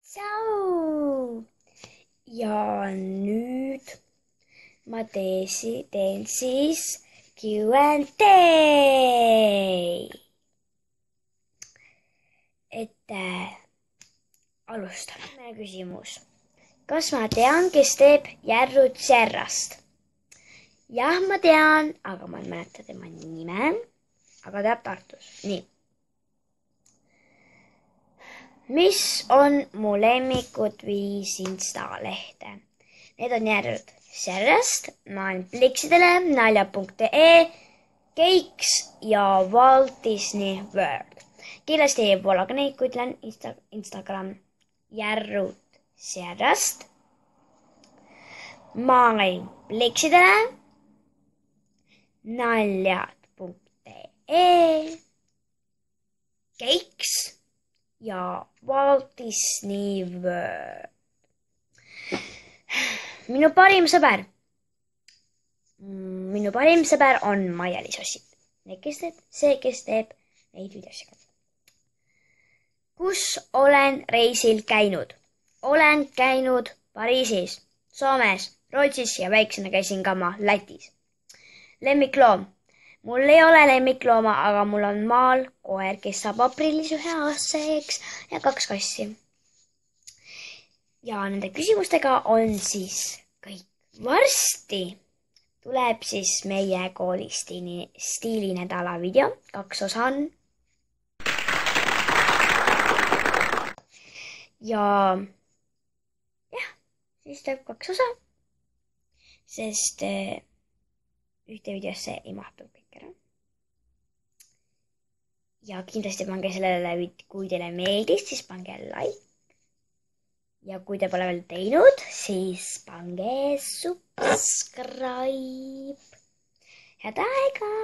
Tšau! Ja nüüd ma teen siis Q&A. Alustame küsimus. Kas ma tean, kes teeb Järrut Serrast? Jah, ma tean, aga ma ei mäleta tema nime, aga teab Tartus. Nii. Mis on mu lemmikud 5 Insta-lehte? Need on Järrut Serrast, Maailm Pliksidele, Nalja.ee, Keiks ja Walt Disney World. Kindlasti ei pole ka neid, kui ütlen Instagram. Järrut Serrast, Maailm Pliksidele, Nalja.ee, Keiks ja Walt Disney World. Minu parim sõber on Maia-Liis Ossit. See, kes teeb neid videosid. Kus olen reisil käinud? Olen käinud Pariisis, Soomes, Rootsis ja väiksena käisin ka ma Lätis. Lemmikloom. Mul ei ole lemmiklooma, aga mul on maal koer, kes saab aprillis 1-aastaseks ja 2 kassi. Ja nende küsimustega on siis kõik. Varsti tuleb siis meie kooli stiilinädala video. 2 osa on. Ja siis tuleb 2 osa, sest ühte videosse ei mahtu kõik ära. Ja kindlasti pange sellele, kui teile meeldis, siis pange like. Ja kui te pole veel teinud, siis pange subscribe. Head aega!